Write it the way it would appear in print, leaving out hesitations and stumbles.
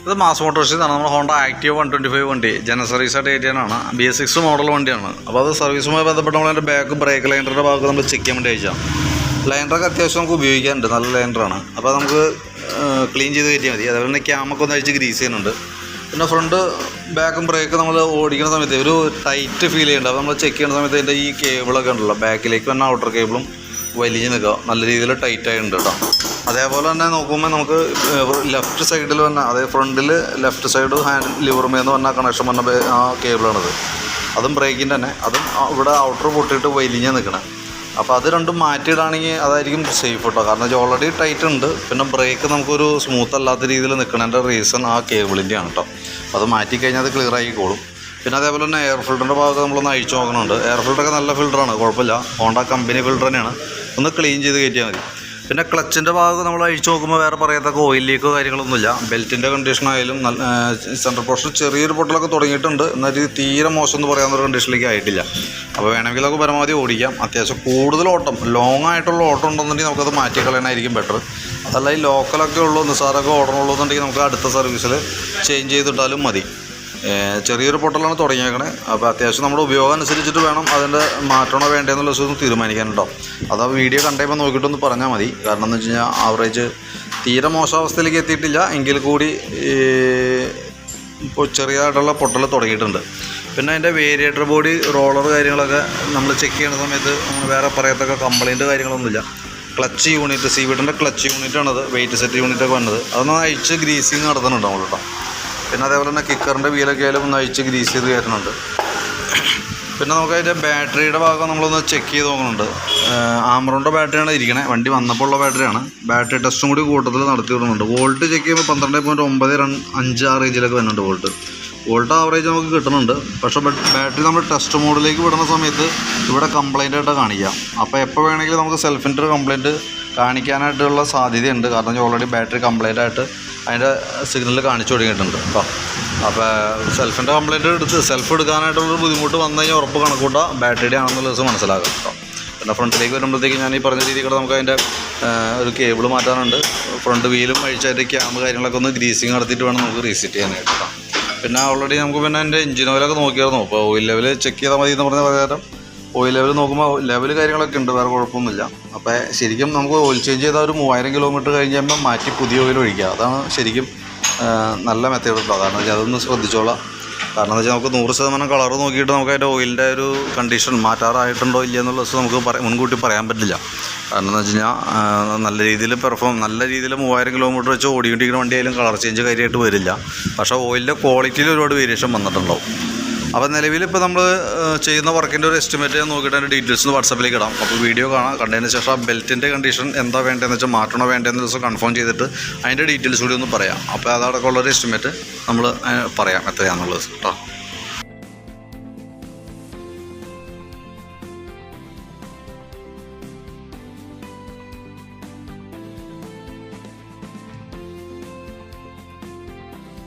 ഇത് മാസ് മോട്ടോഴ്സിന്നാണ്. നമ്മുടെ Honda active 125 വണ്ടി ജനസർവീസായിട്ട് കയറ്റിയാണ്. BS6 മോഡൽ വണ്ടിയാണ്. അപ്പോൾ അത് സർവീസുമായി ബന്ധപ്പെട്ട് നമ്മളതിൻ്റെ ബാക്ക് ബ്രേക്ക് ലൈനറിൻ്റെ ഭാഗത്ത് നമ്മൾ ചെക്ക് ചെയ്യാൻ വേണ്ടി അയച്ചാൽ ലൈനറൊക്കെ അത്യാവശ്യം നമുക്ക് ഉപയോഗിക്കാനുണ്ട്. നല്ല ലൈനറാണ്. അപ്പോൾ നമുക്ക് ക്ലീൻ ചെയ്ത് കയറ്റിയാൽ മതി. അതേപോലെ തന്നെ ക്യാമൊക്കെ ഒന്ന് അഴിച്ച് ഗ്രീസ് ചെയ്യുന്നുണ്ട്. പിന്നെ ഫ്രണ്ട് ബാക്കും ബ്രേക്ക് നമ്മൾ ഓടിക്കുന്ന സമയത്ത് ഒരു ടൈറ്റ് ഫീൽ ചെയ്യുന്നുണ്ട്. അപ്പോൾ നമ്മൾ ചെക്ക് ചെയ്യുന്ന സമയത്ത് അതിൻ്റെ ഈ കേബിളൊക്കെ ഉണ്ടല്ലോ, ബാക്കിലേക്ക് വന്ന ഔട്ടർ കേബിളും വലിഞ്ഞ് നിൽക്കുക നല്ല രീതിയിൽ ടൈറ്റായിട്ടുണ്ട് കേട്ടോ. അതേപോലെ തന്നെ നോക്കുമ്പോൾ നമുക്ക് ലെഫ്റ്റ് സൈഡിൽ വന്ന അതായത് ഫ്രണ്ടിൽ ലെഫ്റ്റ് സൈഡ് ഹാൻഡ് ലിവറുമേന്ന് പറഞ്ഞ കണക്ഷൻ വന്ന ആ കേബിളാണത്. അതും ബ്രേക്കിൻ്റെ തന്നെ. അതും ഇവിടെ ഔട്ടർ പൊട്ടിയിട്ട് വലിഞ്ഞ് നിൽക്കണം. അപ്പോൾ അത് രണ്ടും മാറ്റിയിടാണെങ്കിൽ അതായിരിക്കും സേഫ് കേട്ടോ. കാരണം വെച്ചാൽ ഓൾറെഡി ടൈറ്റ് ഉണ്ട്. പിന്നെ ബ്രേക്ക് നമുക്കൊരു സ്മൂത്ത് അല്ലാത്ത രീതിയിൽ നിൽക്കണതിൻ്റെ റീസൺ ആ കേബിളിൻ്റെയാണ് കേട്ടോ. അത് മാറ്റിക്കഴിഞ്ഞാൽ അത് ക്ലിയർ ആയിക്കോളും. പിന്നെ അതേപോലെ തന്നെ എയർ ഫിൽറ്ററിൻ്റെ ഭാഗത്ത് നമ്മളൊന്ന് അഴിച്ചു നോക്കണുണ്ട്. എയർ ഫിൽറ്ററൊക്കെ നല്ല ഫിൽറ്ററാണ്, കുഴപ്പമില്ല. ഹോണ്ട കമ്പനി ഫിൽറ്റർ തന്നെയാണ്. ഒന്ന് ക്ലീൻ ചെയ്ത് കയറ്റിയാൽ മതി. പിന്നെ ക്ലച്ചിൻ്റെ ഭാഗത്ത് നമ്മൾ അഴിച്ചു നോക്കുമ്പോൾ വേറെ പറയത്തക്ക ഓയിൽ ലീക്കോ കാര്യങ്ങളൊന്നുമില്ല. ബെൽറ്റിൻ്റെ കണ്ടീഷനായാലും സെൻട്രൽ പോർഷൻ ചെറിയൊരു പൊട്ടലൊക്കെ തുടങ്ങിയിട്ടുണ്ട്. എന്നാൽ ഇത് തീരെ മോശം എന്ന് പറയാവുന്ന കണ്ടീഷനിലേക്ക് ആയിട്ടില്ല. അപ്പോൾ വേണമെങ്കിൽ നമുക്ക് പരമാവധി ഓടിക്കാം. അത്യാവശ്യം കൂടുതൽ ഓട്ടം, ലോങ് ആയിട്ടുള്ള ഓട്ടം ഉണ്ടെന്നുണ്ടെങ്കിൽ നമുക്കത് മാറ്റി കളയാനായിരിക്കും ബെറ്റർ. അതല്ല ഈ ലോക്കലൊക്കെ ഉള്ളൂ, നിസ്സാരമൊക്കെ ഓടണുള്ളൂ എന്നുണ്ടെങ്കിൽ നമുക്ക് അടുത്ത സർവീസിൽ ചേഞ്ച് ചെയ്തിട്ടാലും മതി. ചെറിയൊരു പൊട്ടലാണ് തുടങ്ങിയേക്കണേ. അപ്പോൾ അത്യാവശ്യം നമ്മുടെ ഉപയോഗം അനുസരിച്ചിട്ട് വേണം അതിൻ്റെ മാറ്റണോ വേണ്ടതെന്നുള്ള ദിവസം തീരുമാനിക്കാൻ കേട്ടോ. അത് ആ വീഡിയോ കണ്ടപ്പോൾ നോക്കിയിട്ടൊന്ന് പറഞ്ഞാൽ മതി. കാരണം എന്ന് വെച്ച് കഴിഞ്ഞാൽ ആവറേജ് തീരെ മോശാവസ്ഥയിലേക്ക് എത്തിയിട്ടില്ല എങ്കിൽ കൂടി ഇപ്പോൾ ചെറിയതായിട്ടുള്ള പൊട്ടൽ തുടങ്ങിയിട്ടുണ്ട്. പിന്നെ അതിൻ്റെ വേരിയേറ്റർ ബോഡി റോളർ കാര്യങ്ങളൊക്കെ നമ്മൾ ചെക്ക് ചെയ്യുന്ന സമയത്ത് നമ്മൾ വേറെ പറയത്തക്ക കംപ്ലയിൻറ്റ് കാര്യങ്ങളൊന്നുമില്ല. ക്ലച്ച് യൂണിറ്റ്, സീവിഡിൻ്റെ ക്ലച്ച് യൂണിറ്റാണത്, വെയിറ്റ് സെറ്റ് യൂണിറ്റൊക്കെ വന്നത്. അതൊന്ന് അഴിച്ച് ഗ്രീസിങ് നടത്തുന്നുണ്ട് നമ്മൾ കേട്ടോ. പിന്നെ അതേപോലെ തന്നെ കിക്കറിൻ്റെ വീലൊക്കെ ആയാലും ഒന്ന് അഴിച്ച് ഗ്രീസ് ചെയ്ത് കയറ്റുന്നുണ്ട്. പിന്നെ നമുക്ക് അതിൻ്റെ ബാറ്ററിയുടെ ഭാഗം നമ്മളൊന്ന് ചെക്ക് ചെയ്ത് നോക്കുന്നുണ്ട്. ആമറോണിൻ്റെ ബാറ്ററിയാണ് ഇരിക്കണേ. വണ്ടി വന്നപ്പോൾ ഉള്ള ബാറ്ററിയാണ്. ബാറ്ററി ടെസ്റ്റും കൂടി കൂട്ടത്തിൽ നടത്തി വിടുന്നുണ്ട്. വോൾട്ട് ചെക്ക് ചെയ്യുമ്പോൾ 12.956 റേഞ്ചിലൊക്കെ വരുന്നുണ്ട് വോൾട്ട് ആവറേജ് നമുക്ക് കിട്ടുന്നുണ്ട്. പക്ഷേ ബാറ്ററി നമ്മൾ ടെസ്റ്റ് മോഡിലേക്ക് വിടുന്ന സമയത്ത് ഇവിടെ കംപ്ലൈൻ്റ് ആയിട്ട് കാണിക്കാം. അപ്പോൾ എപ്പോൾ വേണമെങ്കിലും നമുക്ക് സെൽഫിൻ്റെ കംപ്ലൈൻറ്റ് കാണിക്കാനായിട്ടുള്ള സാധ്യതയുണ്ട്. കാരണം ഓൾറെഡി ബാറ്ററി കംപ്ലൈൻ്റ് ആയിട്ട് അതിൻ്റെ സിഗ്നൽ കാണിച്ചു തുടങ്ങിയിട്ടുണ്ട് കേട്ടോ. അപ്പോൾ സെൽഫിൻ്റെ കംപ്ലൈൻറ്റ് സെൽഫ് എടുക്കാനായിട്ടുള്ളൊരു ബുദ്ധിമുട്ട് വന്നു കഴിഞ്ഞാൽ ഉറപ്പ് കണക്കൂട്ടാ ബാറ്ററിയുടെ ആണെന്നുള്ള ദിവസം മനസ്സിലാക്കാം കേട്ടോ. പിന്നെ ഫ്രണ്ടിലേക്ക് വരുമ്പോഴത്തേക്ക് ഞാൻ ഈ പറഞ്ഞ രീതിയിൽ നമുക്ക് അതിൻ്റെ ഒരു കേബിൾ മാറ്റാനുണ്ട്. ഫ്രണ്ട് വീലും അഴിച്ചതിൻ്റെ ക്യാമ് കാര്യങ്ങളൊക്കെ ഒന്ന് ഗ്രീസിങ് നടത്തിയിട്ട് വേണം നമുക്ക് റീസെറ്റ് ചെയ്യാനായിട്ട് കേട്ടോ. പിന്നെ ഓൾറെഡി നമുക്ക് പിന്നെ എൻ്റെ എഞ്ചിൻ ഓയിലൊക്കെ നോക്കിയായിരുന്നു. അപ്പോൾ ഓയിൽ ലെവൽ ചെക്ക് ചെയ്താൽ മതി എന്ന് പറഞ്ഞ പ്രകാരം ഓയിൽ ലെവൽ നോക്കുമ്പോൾ ലെവൽ കാര്യങ്ങളൊക്കെ ഉണ്ട്, വേറെ കുഴപ്പമൊന്നുമില്ല. അപ്പോൾ ശരിക്കും നമുക്ക് ഓയിൽ ചേഞ്ച് ചെയ്താൽ ഒരു 3000 കിലോമീറ്റർ കഴിഞ്ഞ് കഴിയുമ്പോൾ മാറ്റി പുതിയ ഓയിൽ ഒഴിക്കുക. അതാണ് ശരിക്കും നല്ല മെത്തേഡ് ഉണ്ടോ. കാരണം വെച്ചാൽ അതൊന്ന് ശ്രദ്ധിച്ചോളാം. കാരണം എന്താ വെച്ചാൽ നമുക്ക് 100% കളർ നോക്കിയിട്ട് നമുക്ക് അതിൻ്റെ ഓയിലിൻ്റെ ഒരു കണ്ടീഷൻ മാറ്റാറായിട്ടുണ്ടോ ഇല്ല എന്നുള്ള ദിവസം നമുക്ക് മുൻകൂട്ടി പറയാൻ പറ്റില്ല. കാരണം എന്ന് വെച്ച് കഴിഞ്ഞാൽ നല്ല രീതിയിൽ നല്ല രീതിയിൽ 3000 കിലോമീറ്റർ വെച്ച് ഓടിക്കൊണ്ടിരിക്കുന്ന വണ്ടിയായാലും കളർ ചേഞ്ച് കാര്യമായിട്ട് വരില്ല. പക്ഷേ ഓയിലിൻ്റെ ക്വാളിറ്റിയിൽ ഒരുപാട് വേരിയേഷൻ വന്നിട്ടുണ്ടാവും. അപ്പോൾ നിലവിൽ ഇപ്പോൾ നമ്മൾ ചെയ്യുന്ന വർക്കിൻ്റെ ഒരു എസ്റ്റിമേറ്റ് നോക്കിയിട്ട് അതിൻ്റെ ഡീറ്റെയിൽസ് വാട്സാപ്പിലേക്ക് ഇടാം. അപ്പോൾ വീഡിയോ കാണാം. കണ്ടതിന് ശേഷം ആ ബെൽറ്റിൻ്റെ കണ്ടീഷൻ എന്താ വേണ്ടതെന്ന് വെച്ചാൽ മാറ്റണോ വേണ്ടതെന്ന് ദിവസം കൺഫേം ചെയ്തിട്ട് അതിൻ്റെ ഡീറ്റെയിൽസ് കൂടി ഒന്ന് പറയാം. അപ്പോൾ അതടക്കമുള്ളൊരു എസ്റ്റിമേറ്റ് നമ്മൾ പറയാം എത്രയാണെന്നുള്ളത് കേട്ടോ.